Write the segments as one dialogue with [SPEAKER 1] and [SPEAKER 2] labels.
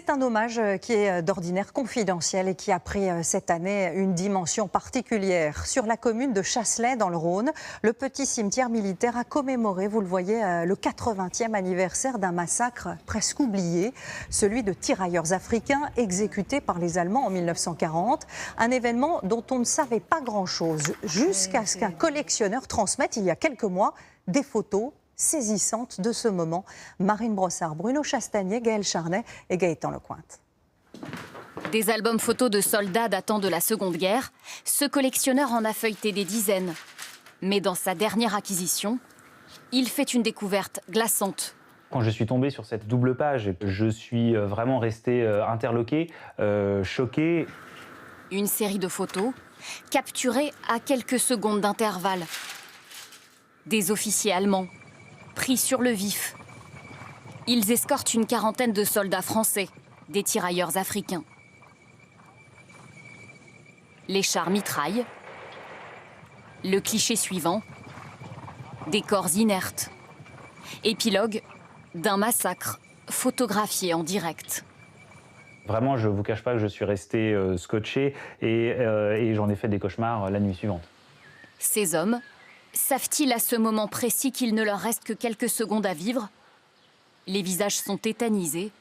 [SPEAKER 1] C'est un hommage qui est d'ordinaire confidentiel et qui a pris cette année une dimension particulière. Sur la commune de Chasselet, dans le Rhône, le petit cimetière militaire a commémoré, vous le voyez, le 80e anniversaire d'un massacre presque oublié, celui de tirailleurs africains exécutés par les Allemands en 1940. Un événement dont on ne savait pas grand-chose, jusqu'à ce qu'un collectionneur transmette il y a quelques mois des photos saisissante de ce moment. Marine Brossard, Bruno Chastanier, Gaël Charnet et Gaëtan Lecointe.
[SPEAKER 2] Des albums photos de soldats datant de la Seconde Guerre, ce collectionneur en a feuilleté des dizaines. Mais dans sa dernière acquisition, il fait une découverte glaçante.
[SPEAKER 3] Quand je suis tombé sur cette double page, je suis vraiment resté interloqué, choqué.
[SPEAKER 2] Une série de photos capturées à quelques secondes d'intervalle. Des officiers allemands pris sur le vif. Ils escortent une quarantaine de soldats français, des tirailleurs africains. Les chars mitraillent. Le cliché suivant, des corps inertes. Épilogue d'un massacre photographié en direct.
[SPEAKER 3] Vraiment, je ne vous cache pas que je suis resté scotché et j'en ai fait des cauchemars la nuit suivante.
[SPEAKER 2] Ces hommes savent-ils à ce moment précis qu'il ne leur reste que quelques secondes à vivre? Les visages sont tétanisés.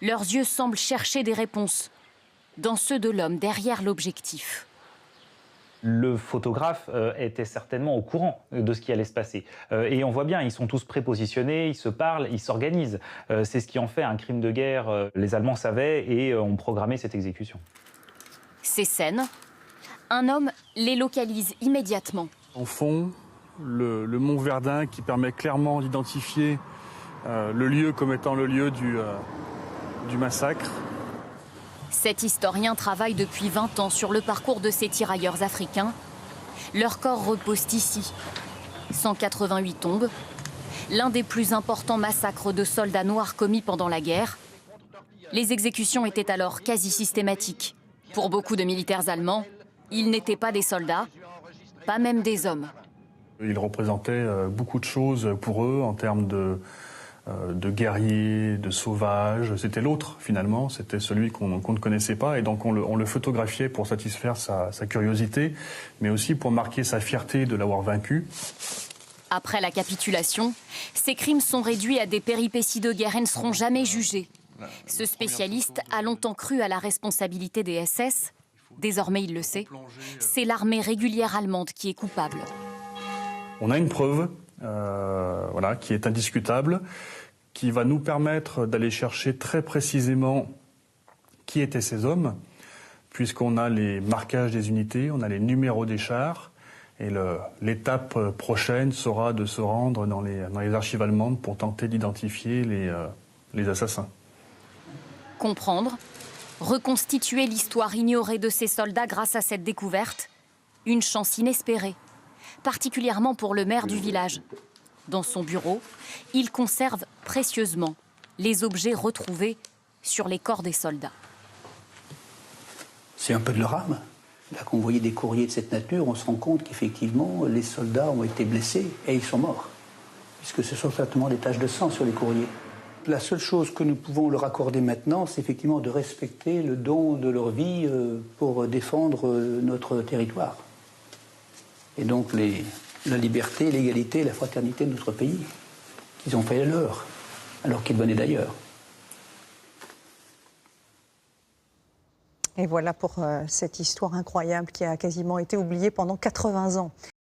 [SPEAKER 2] Leurs yeux semblent chercher des réponses dans ceux de l'homme derrière l'objectif.
[SPEAKER 3] Le photographe était certainement au courant de ce qui allait se passer. Et on voit bien, ils sont tous prépositionnés, ils se parlent, ils s'organisent. C'est ce qui en fait un crime de guerre. Les Allemands savaient et ont programmé cette exécution.
[SPEAKER 2] Ces scènes, un homme les localise immédiatement.
[SPEAKER 4] En fond, le mont Verdun qui permet clairement d'identifier le lieu comme étant le lieu du massacre.
[SPEAKER 2] Cet historien travaille depuis 20 ans sur le parcours de ces tirailleurs africains. Leurs corps reposent ici. 188 tombes, l'un des plus importants massacres de soldats noirs commis pendant la guerre. Les exécutions étaient alors quasi systématiques. Pour beaucoup de militaires allemands, ils n'étaient pas des soldats, pas même des hommes.
[SPEAKER 4] Ils représentaient beaucoup de choses pour eux en termes de guerriers, de sauvages. C'était l'autre finalement, c'était celui qu'on ne connaissait pas et donc on le photographiait pour satisfaire sa curiosité, mais aussi pour marquer sa fierté de l'avoir vaincu.
[SPEAKER 2] Après la capitulation, ces crimes sont réduits à des péripéties de guerre et ne seront jamais jugés. Ce spécialiste a longtemps cru à la responsabilité des SS. Désormais, il le sait, c'est l'armée régulière allemande qui est coupable.
[SPEAKER 4] On a une preuve voilà, qui est indiscutable, qui va nous permettre d'aller chercher très précisément qui étaient ces hommes, puisqu'on a les marquages des unités, on a les numéros des chars, et l'étape prochaine sera de se rendre dans les archives allemandes pour tenter d'identifier les assassins.
[SPEAKER 2] Comprendre, reconstituer l'histoire ignorée de ces soldats grâce à cette découverte, une chance inespérée, particulièrement pour le maire du village. Dans son bureau, il conserve précieusement les objets retrouvés sur les corps des soldats.
[SPEAKER 5] C'est un peu de leur âme. Là, quand on voyait des courriers de cette nature, on se rend compte qu'effectivement, les soldats ont été blessés et ils sont morts. Puisque ce sont certainement des taches de sang sur les courriers. La seule chose que nous pouvons leur accorder maintenant, c'est effectivement de respecter le don de leur vie pour défendre notre territoire. Et donc la liberté, l'égalité, la fraternité de notre pays, qu'ils ont fait leur, alors qu'ils venaient d'ailleurs.
[SPEAKER 1] Et voilà pour cette histoire incroyable qui a quasiment été oubliée pendant 80 ans.